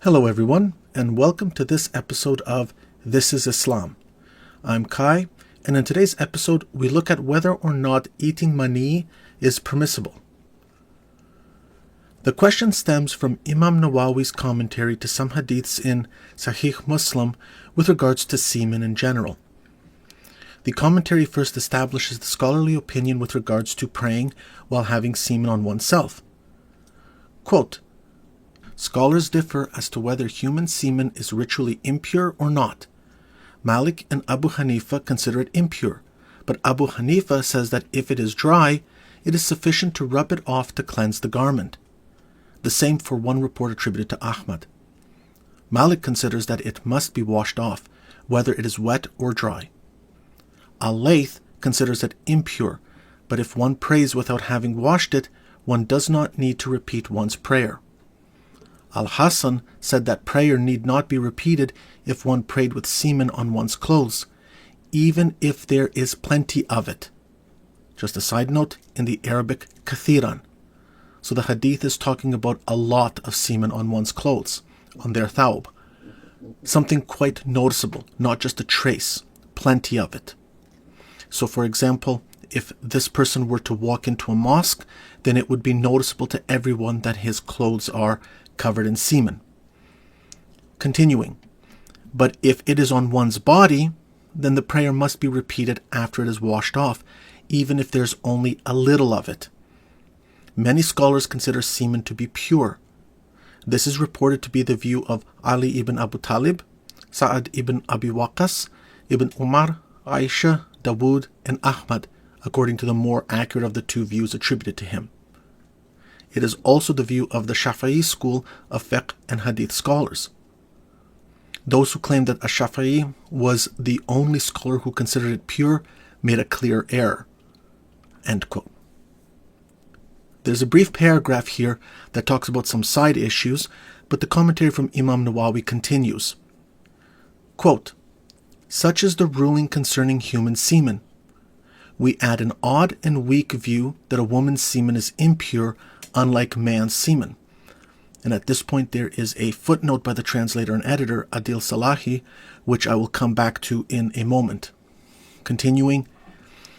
Hello everyone, and welcome to this episode of This is Islam. I'm Kai, and in today's episode we look at whether or not eating maniyy is permissible. The question stems from Imam Nawawi's commentary to some hadiths in Sahih Muslim with regards to semen in general. The commentary first establishes the scholarly opinion with regards to praying while having semen on oneself. Quote, "Scholars differ as to whether human semen is ritually impure or not. Malik and Abu Hanifa consider it impure, but Abu Hanifa says that if it is dry, it is sufficient to rub it off to cleanse the garment. The same for one report attributed to Ahmad. Malik considers that it must be washed off, whether it is wet or dry. Al-Layth considers it impure, but if one prays without having washed it, one does not need to repeat one's prayer. Al-Hasan said that prayer need not be repeated if one prayed with semen on one's clothes, even if there is plenty of it." Just a side note, in the Arabic, kathiran. So the hadith is talking about a lot of semen on one's clothes, on their thawb. Something quite noticeable, not just a trace, plenty of it. So for example, if this person were to walk into a mosque, then it would be noticeable to everyone that his clothes are covered in semen. Continuing, but if it is on one's body, then the prayer must be repeated after it is washed off, even if there's only a little of it. Many scholars consider semen to be pure. This is reported to be the view of Ali ibn Abu Talib, Sa'ad ibn Abi Waqqas, Ibn Umar, Aisha, Dawood, and Ahmad, according to the more accurate of the two views attributed to him. It is also the view of the Shafi'i school of fiqh and hadith scholars. Those who claim that a Shafi'i was the only scholar who considered it pure made a clear error." End quote. There's a brief paragraph here that talks about some side issues, but the commentary from Imam Nawawi continues. Quote, "Such is the ruling concerning human semen. We add an odd and weak view that a woman's semen is impure, unlike man's semen." And at this point there is a footnote by the translator and editor, Adil Salahi, which I will come back to in a moment. Continuing,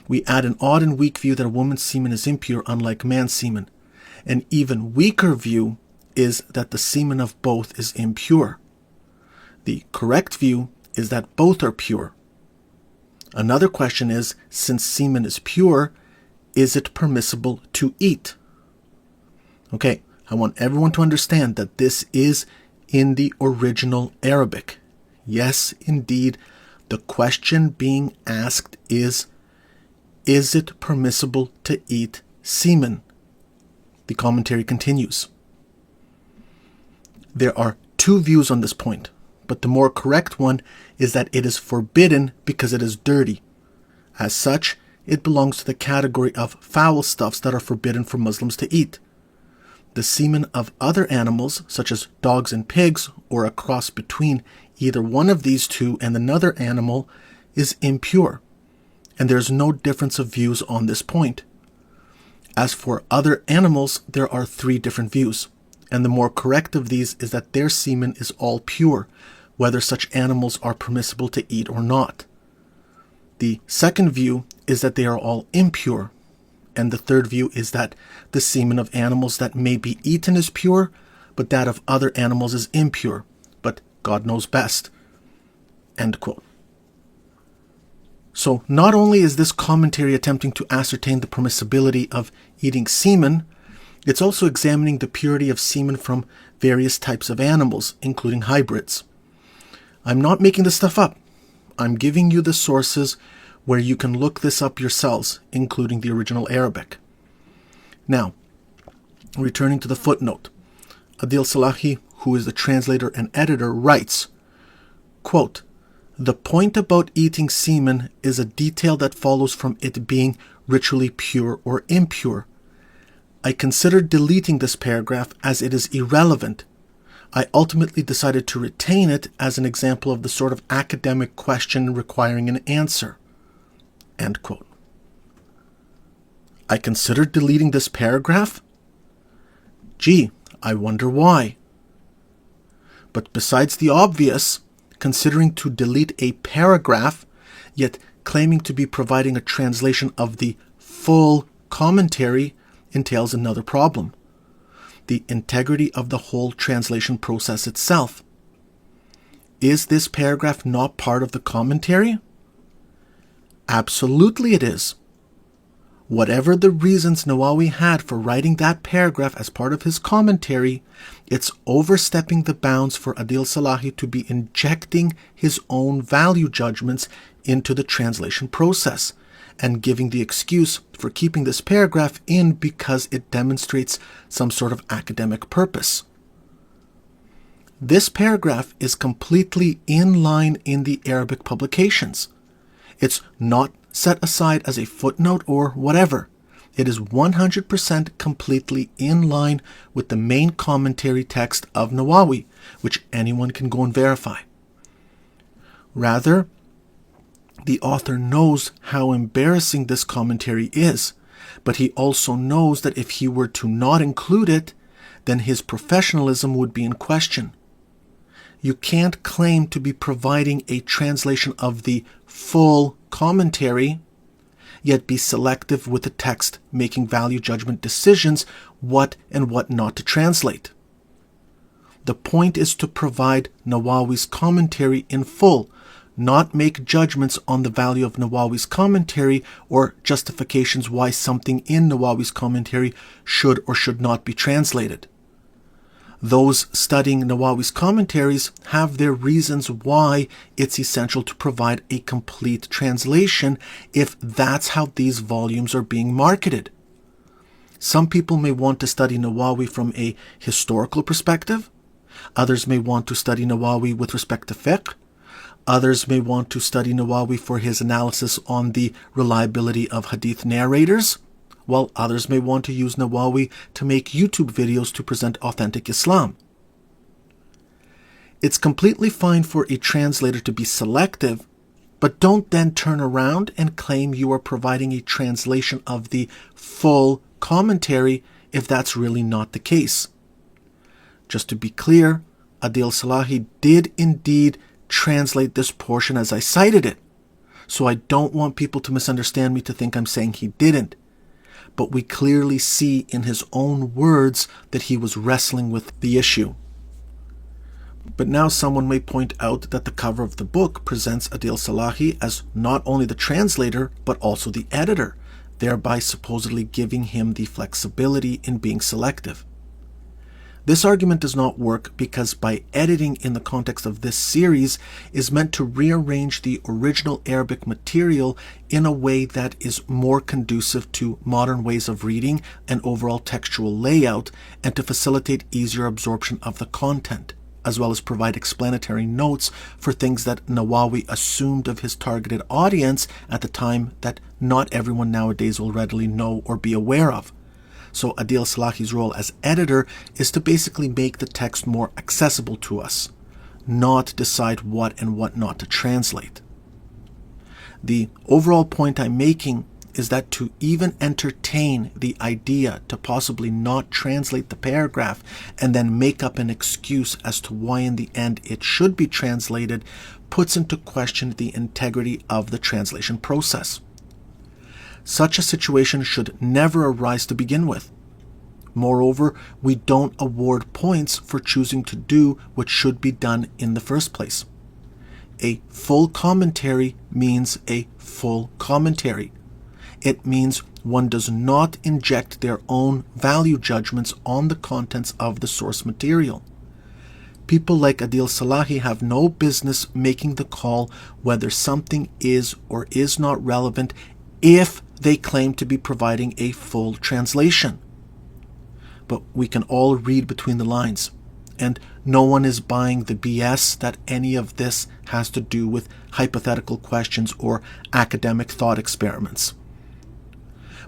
"We add an odd and weak view that a woman's semen is impure, unlike man's semen. An even weaker view is that the semen of both is impure. The correct view is that both are pure. Another question is, since semen is pure, is it permissible to eat?" Okay, I want everyone to understand that this is in the original Arabic. Yes, indeed, the question being asked is it permissible to eat semen? The commentary continues. There are two views on this point, but the more correct one is that it is forbidden because it is dirty. As such, it belongs to the category of foul stuffs that are forbidden for Muslims to eat. The semen of other animals, such as dogs and pigs, or a cross between either one of these two and another animal, is impure, and there is no difference of views on this point. As for other animals, there are three different views, and the more correct of these is that their semen is all pure, whether such animals are permissible to eat or not. The second view is that they are all impure, and the third view is that the semen of animals that may be eaten is pure, but that of other animals is impure, but God knows best. End quote. So not only is this commentary attempting to ascertain the permissibility of eating semen, it's also examining the purity of semen from various types of animals, including hybrids. I'm not making this stuff up. I'm giving you the sources where you can look this up yourselves, including the original Arabic. Now, returning to the footnote, Adil Salahi, who is the translator and editor, writes, quote, "The point about eating semen is a detail that follows from it being ritually pure or impure. I considered deleting this paragraph as it is irrelevant. I ultimately decided to retain it as an example of the sort of academic question requiring an answer." End quote. I considered deleting this paragraph? Gee, I wonder why. But besides the obvious, considering to delete a paragraph, yet claiming to be providing a translation of the full commentary entails another problem: the integrity of the whole translation process itself. Is this paragraph not part of the commentary? Absolutely it is. Whatever the reasons Nawawi had for writing that paragraph as part of his commentary, it's overstepping the bounds for Adil Salahi to be injecting his own value judgments into the translation process and giving the excuse for keeping this paragraph in because it demonstrates some sort of academic purpose. This paragraph is completely in line in the Arabic publications. It's not set aside as a footnote or whatever. It is 100% completely in line with the main commentary text of Nawawi, which anyone can go and verify. Rather, the author knows how embarrassing this commentary is, but he also knows that if he were to not include it, then his professionalism would be in question. You can't claim to be providing a translation of the full commentary, yet be selective with the text, making value judgment decisions what and what not to translate. The point is to provide Nawawi's commentary in full, not make judgments on the value of Nawawi's commentary or justifications why something in Nawawi's commentary should or should not be translated. Those studying Nawawi's commentaries have their reasons why it's essential to provide a complete translation if that's how these volumes are being marketed. Some people may want to study Nawawi from a historical perspective. Others may want to study Nawawi with respect to fiqh. Others may want to study Nawawi for his analysis on the reliability of hadith narrators, while others may want to use Nawawi to make YouTube videos to present authentic Islam. It's completely fine for a translator to be selective, but don't then turn around and claim you are providing a translation of the full commentary if that's really not the case. Just to be clear, Adil Salahi did indeed translate this portion as I cited it, so I don't want people to misunderstand me to think I'm saying he didn't. But we clearly see in his own words that he was wrestling with the issue. But now someone may point out that the cover of the book presents Adil Salahi as not only the translator, but also the editor, thereby supposedly giving him the flexibility in being selective. This argument does not work because by editing in the context of this series is meant to rearrange the original Arabic material in a way that is more conducive to modern ways of reading and overall textual layout, and to facilitate easier absorption of the content, as well as provide explanatory notes for things that Nawawi assumed of his targeted audience at the time that not everyone nowadays will readily know or be aware of. So Adil Salahi's role as editor is to basically make the text more accessible to us, not decide what and what not to translate. The overall point I'm making is that to even entertain the idea to possibly not translate the paragraph and then make up an excuse as to why in the end it should be translated puts into question the integrity of the translation process. Such a situation should never arise to begin with. Moreover, we don't award points for choosing to do what should be done in the first place. A full commentary means a full commentary. It means one does not inject their own value judgments on the contents of the source material. People like Adil Salahi have no business making the call whether something is or is not relevant if they claim to be providing a full translation. But we can all read between the lines, and no one is buying the BS that any of this has to do with hypothetical questions or academic thought experiments.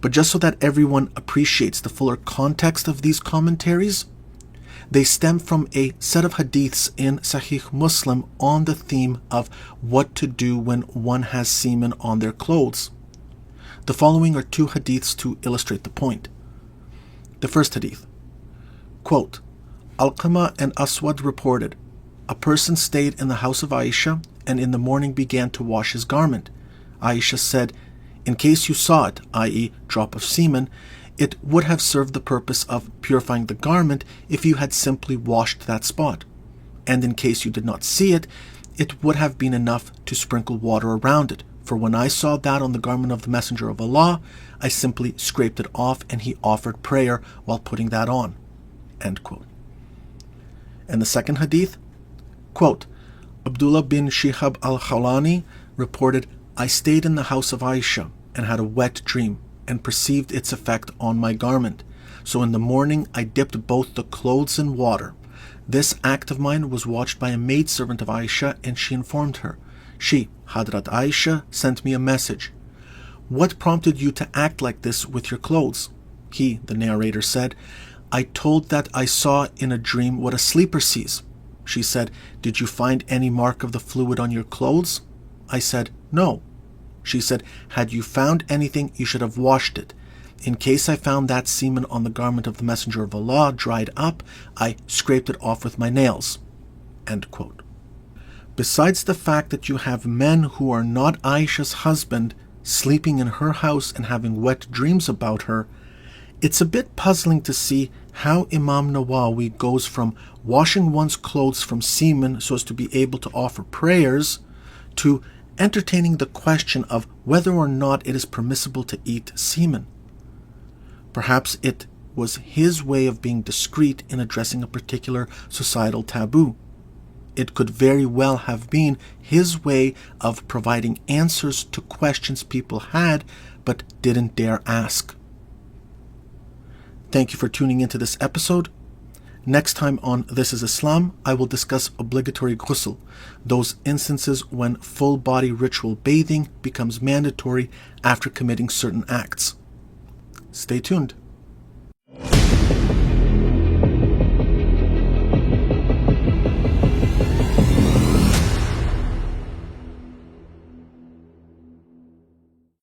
But just so that everyone appreciates the fuller context of these commentaries, they stem from a set of hadiths in Sahih Muslim on the theme of what to do when one has semen on their clothes. The following are two hadiths to illustrate the point. The first hadith, quote, Alqama and Aswad reported, A person stayed in the house of Aisha and in the morning began to wash his garment. Aisha said, in case you saw it, i.e., drop of semen, it would have served the purpose of purifying the garment if you had simply washed that spot. And in case you did not see it, it would have been enough to sprinkle water around it. For when I saw that on the garment of the Messenger of Allah, I simply scraped it off and he offered prayer while putting that on. End quote. And the second hadith, quote, Abdullah bin Shihab al-Khawlani reported, I stayed in the house of Aisha and had a wet dream and perceived its effect on my garment. So in the morning I dipped both the clothes in water. This act of mine was watched by a maidservant of Aisha, and she informed her. She, Hadrat Aisha, sent me a message. What prompted you to act like this with your clothes? He, the narrator, said, I told that I saw in a dream what a sleeper sees. She said, did you find any mark of the fluid on your clothes? I said, no. She said, had you found anything, you should have washed it. In case I found that semen on the garment of the Messenger of Allah dried up, I scraped it off with my nails. End quote. Besides the fact that you have men who are not Aisha's husband sleeping in her house and having wet dreams about her, it's a bit puzzling to see how Imam Nawawi goes from washing one's clothes from semen so as to be able to offer prayers to entertaining the question of whether or not it is permissible to eat semen. Perhaps it was his way of being discreet in addressing a particular societal taboo. It could very well have been his way of providing answers to questions people had but didn't dare ask. Thank you for tuning into this episode. Next time on This is Islam, I will discuss obligatory ghusl, those instances when full body ritual bathing becomes mandatory after committing certain acts. Stay tuned.